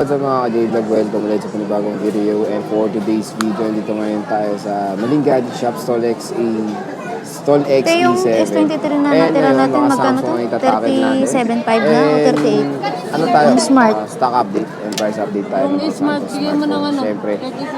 What's up mga ka-J-Vlog? Welcome ulit sa panibagong video, and for today's video, dito ngayon tayo sa Maling Gadget Shop, Stall X Ito yung E7. S23 na natira natin, magkano to? 37.5 na o 38? Ano tayo? Smart. Stock update and price update tayo. Kung smart, bigyan mo ng ano? Siyempre,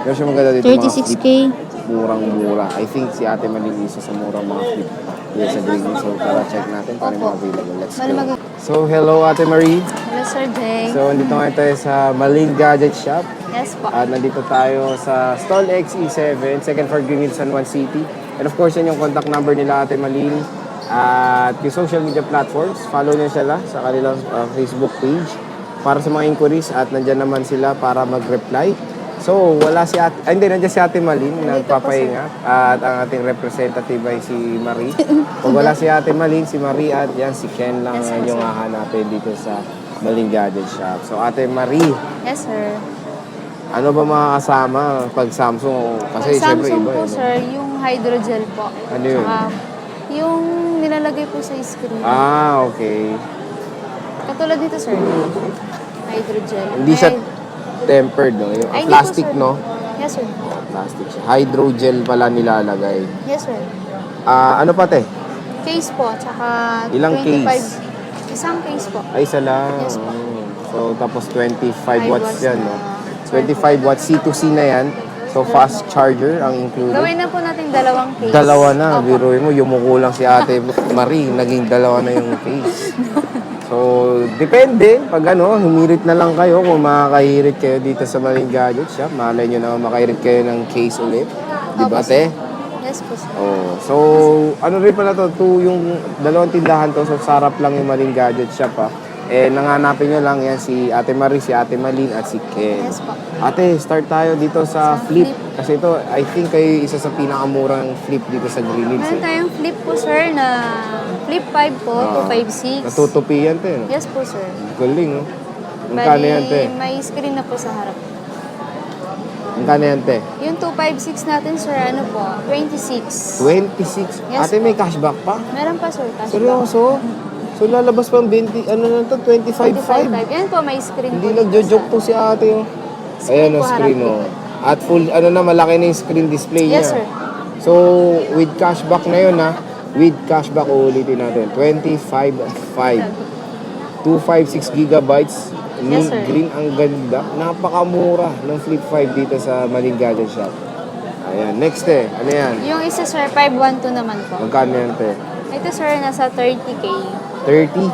yung siya maganda dito mga 36K. flip, murang-mura. I think si Ate Maling isa sa murang mga flip here sa Green. So, tara check natin paano yung mga available. Let's go. So, hello Ate Marie. Hello, Sir Jay. So, nandito ngayon tayo sa Maling Gadget Shop. Yes po. At nandito tayo sa Stall X E7, second floor Greenwood, San Juan City. And of course, yan yung contact number nila Ate Malin. At yung social media platforms, follow nyo sila sa kanilang Facebook page para sa mga inquiries. At nandyan naman sila para mag-reply. So, wala si Ate, nandiyan si Ate Malin, nagpapahinga. At ang ating representative ay si Marie. Pag wala si Ate Malin, si Marie at yan, si Ken lang yung hahanapin dito sa Maling Gadget Shop. So, Ate Marie, Yes, sir. ano ba mga kasama pag Samsung? Kasi siyempre Samsung iba po, eh. No? sir, yung hydrogel po. Ano yun? Tsaka, yung nilalagay po sa screen. Ah, okay. Katulad dito, sir. Hydrogel. Hindi siya tempered, no? Yung Ay, hindi plastic, po, sir. no? Yes, sir. Plastic siya. Hydrogel pala nilalagay. Yes, sir. Ano pa, te? Case po, tsaka Ilang 25. case? Isang case po. Ay, isa lang. Yes, po. So, tapos 25 watts yan, no? na 25 watts C2C na yan. So, fast charger ang included. Gawin na po natin dalawang case. Dalawa na. Opo. Biruin mo, yumuko lang si Ate Marie. Naging dalawa na yung case. So, depende. Pag humirit na lang kayo kung makakahirit kayo dito sa Maling Gadget Shop. Malay nyo na makahirit kayo ng case ulit. Di ba, Opo, te? Yes po, sir. Oh, so, ano rin pala to? Yung dalawang tindahan to. So, sarap lang yung Maling Gadget Shop, ha. Nanganapin nyo lang yan si Ate Marie, si Ate Malin, at si Ken. Yes po. Ate, start tayo dito sa flip. Kasi ito, I think kayo isa sa pinakamurang flip dito sa Greenwich. Meron tayong flip po, sir, na flip 5 po, 256. Natutupi yan, te. No? Yes po, sir. Galing, oh. Magkano yan, te? May screen na po sa harap. Magkano yan, te? Yung 256 natin, sir, ano po, 26. 26. Yes, Ate, may cashback pa? Meron pa, sir, cashback. Seryoso? So, lalabas pa ang 20, ano na to, 25.5. 25. Yan po, may screen Hindi po. nagjo-joke to si ate, oh. Ayan ang po, screen, harap oh. At full, malaki na yung screen display niya. Yes, sir. So, with cashback na yun, ha. With cashback, ulitin natin. 25.5. 256 gigabytes. Yes, sir. Green, ang ganda. Napakamura ng Flip 5 dito sa Maling Gadget Shop. Ayan. Next, ano yan? Yung isa, sir, 512 naman po. Magkano yan, te? Ito, sir, nasa 30K. 30?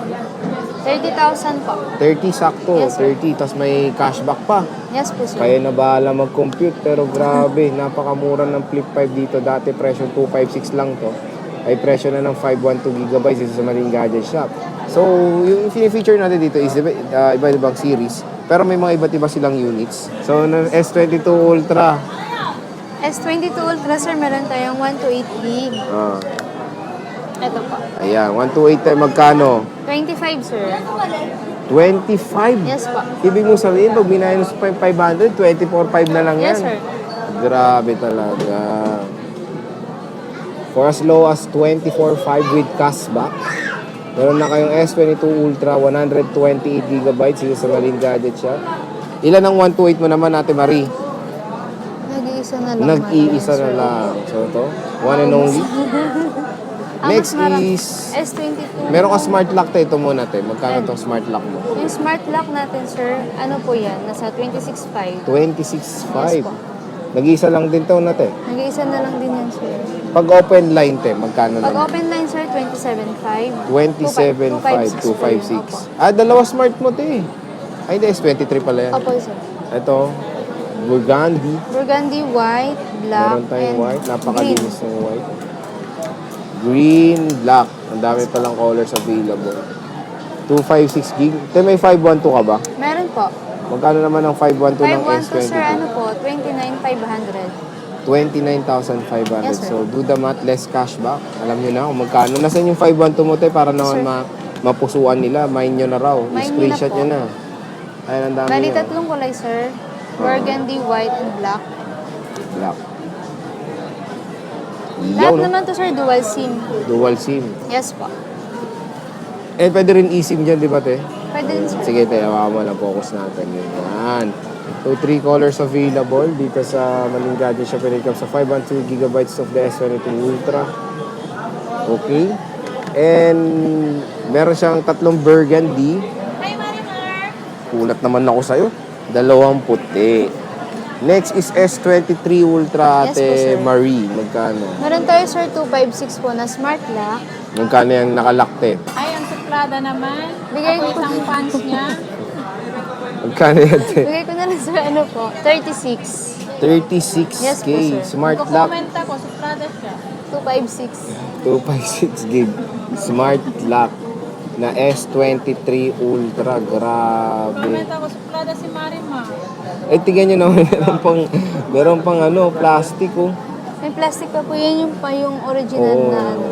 30,000 po. 30 sakto. Yes, sir. 30. Tapos may cashback pa. Yes po, sir. Kaya na bahala mag-compute, pero grabe, napakamura ng Flip 5 dito. Dati presyo 256 lang to. Ay presyo na ng 512 gigabytes dito sa Maling Gadget Shop. So, yung feature natin dito is iba-ibang series. Pero may mga iba't iba silang units. So, S22 Ultra. S22 Ultra, sir, meron tayong 128 gig. Ito po. Ayan, 128 tayo magkano? 25, sir. 25? Yes po. Ibig mo sabihin, pag minus pa yung 500, 24.5 na lang yan. Yes, sir. Grabe talaga. For as low as 24.5 with cashback, meron na kayong S22 Ultra, 128 gigabytes dito sa Maling Gadget Shop. Ilan ang 128 mo naman, Ate Marie? Nag-iisa na lang. Nag-iisa na lang. So, ito, one and only. Next is, S22. meron ka smart lock tayo. Ito muna, te. Magkano itong smart lock mo? Yung smart lock natin, sir, ano po yan? Nasa 26.5. 26.5. Yes po. Nag-iisa lang din ito na, te. Nag-iisa na lang din yan, sir. Pag open line, te, magkano Pag naman? open line, sir, 27.5. 27.5, 256. Dalawa smart mo, te. Ay, hindi, S23 pala yan. Opo, sir. Ito, Burgundy. Burgundy, white, black, Meron tayong and white. Napakalinis ng white. Green, black. Ang dami palang colors available. 256 gig. Te, may 512 ka ba? Meron po. Magkano naman ang 512 ng 512, S22? sir, ano po, 29,500. 29,500. Yes, sir. So, do the math, less cashback. Alam nyo na kung magkano. Nasaan yung 512 mo, te, para naman mapusuan nila. Mine nyo na raw. Mine Screenshot nyo nyo na na. Ayun, ang dami Bali, nyo. tatlong kulay, sir. Burgundy, white, and black. Black. Lahat Yaw, no? naman to, sir, dual SIM. Dual SIM. Yes po. Pwede rin eSIM dyan, di ba, te? Pwede din, sir. Sige, tayo mo na focus natin. Yan. So, 3 colors available dito sa Maling Gadget Shop when it comes sa 512GB of the S22 Ultra. Okay. And meron siyang 3 burgundy. Kulat naman ako sa'yo. 2 puti. Next is S23 Ultra, Yes po, Ate sir. Marie. Magkano? Meron tayo, sir, 256 po na smart lock. Magkano yung nakalakte? Ay, ang suplada naman. Bigay ko, Isang pants niya. Magkano yan, te? bigay ko na lang, sir, ano po, 36. 36K. Yes po, sir. Smart lock. Comment ako, suplada siya. 256. 256 gig. Smart lock na S23 Ultra. Grabe. Comment ako, suplada si Marima. Eh, tingnan nyo naman, meron pang ano, plastic, oh. May plastic pa po, yan yung pa yung original Oo. na ano.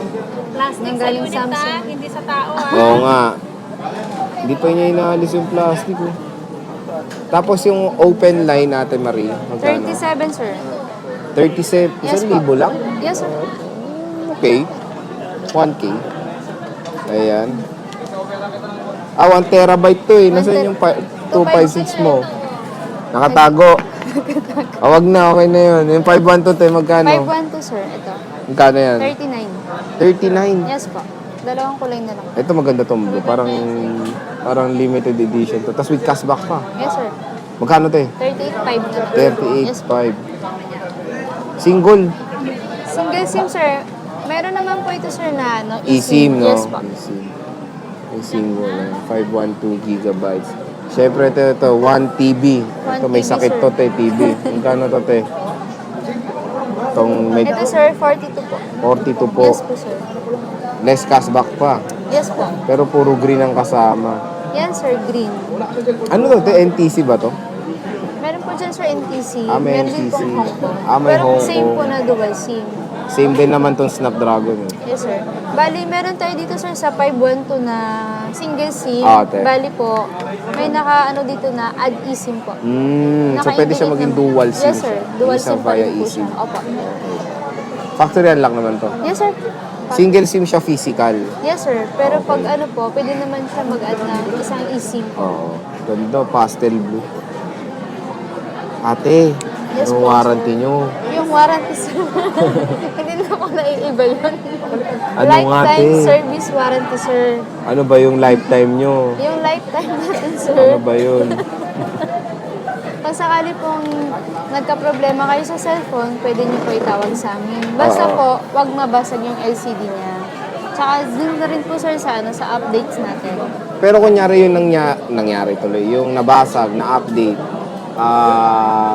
Plastic Nang sa galing unit Samsung. ha, hindi sa tao ha. Oo nga. Hindi pa niya inaalis yung plastic, oh. Tapos yung open line natin, Marie, magkano? 37, sir. 37, Yes isang libo po. lang? Yes, sir. Okay. 1K. Ayan. 1 terabyte to eh. Nasaan yung 256 mo? Nakatago. Wag na, okay na yun. Yung 512 tayo, magkano? 512, sir. Ito. Magkano yan? 39. 39. Yes po. Dalawang kulay na lang. Ito maganda tong blue. Parang limited edition to. Tapos with cashback pa. Yes, sir. Magkano to eh? 38.5 na. Yes po. 38.5. Single. Single SIM, sir. Meron naman po ito, sir, na ano, eSIM, no? Yes po. eSIM. eSIM mo lang. 512 gigabytes. Siyempre, ito 1 TB. Ito, may 1 TB, sakit sir. to, te, TB. Magkano to, te? Itong may Ito, sir, 42 po. 42 po. Yes po, sir. Less cashback pa. Yes po. Pero puro green ang kasama. Yan, sir, green. Ano to, te? NTC ba to? Meron po dyan, sir, NTC. May Meron din NTC. pong Hong Kong. May Pero Hong same Kong. po na dual SIM. Same din naman tong Snapdragon. Eh. Yes, sir. Bali, meron tayo dito, sir, sa 512 na single SIM. Ate. Bali po, may naka-ano dito na add eSIM po. So pwede siya maging dual SIM. Yes, sir. Dual Isa SIM pa via rin po eSIM. siya. Opo. Factory unlock naman to. Yes, sir. Single SIM siya physical. Yes, sir. Pero pag ano po, pwede naman siya mag-add ng isang eSIM po. Oo. Ganda, pastel blue. Ate, Yes yung po, warranty nyo. Yung warranty, sir. Hindi na ako naiiba yun. Ano nga, Lifetime te? service warranty, sir. Ano ba yung lifetime nyo? Yung lifetime natin, Ano sir. ba yun? Kung sakali pong nagka-problema kayo sa cellphone, pwede niyo po itawag sa amin. Basta Oo. po, wag mabasag yung LCD niya. Tsaka din na rin po, sir, sa, ano, sa updates natin. Pero kunyari yung nangyari tuloy, yung nabasag, na update,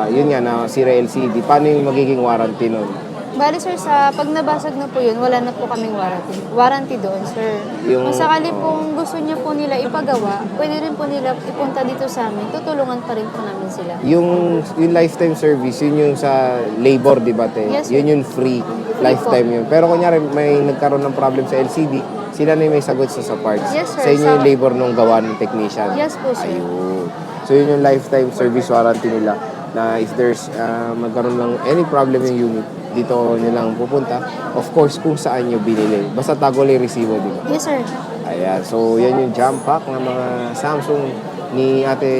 yun nga, na sira LCD, paano yung magiging warranty nun? Bali, sir, sa pag nabasag na po yun, wala na po kaming warranty. Warranty doon, sir. Yung- Kung sakali pong gusto niya po nila ipagawa, pwede rin po nila ipunta dito sa amin. Tutulungan pa rin po namin sila. Yung lifetime service, yun yung sa labor, di ba, te? Yes, Yun yung free, lifetime yun. Pero kunyari, may nagkaroon ng problem sa LCD, sila na yung may sagot sa parts. Yes, sir. Sa inyo yung Sa- labor nung gawa ng technician. Yes po, sir. Ayun. So yun yung lifetime service warranty nila na if there's magkaroon ng any problem yung unit, dito nilang pupunta. Of course, kung saan nyo binili. Basta tago lang yung resibo, di ba? Yes, sir. Ayan. So yan yung jump pack ng mga Samsung ni Ate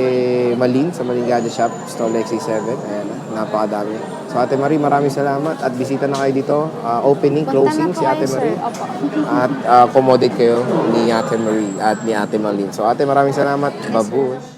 Malin sa Maling Gadget Shop, Stall XA7. Ayan, napakadami. So Ate Marie, maraming salamat at bisita na kayo dito. Opening, Punta closing na po si Ate kayo, sir. Marie. Opo. At accommodate kayo ni Ate Marie at ni Ate Malin. So Ate, maraming salamat. Babush.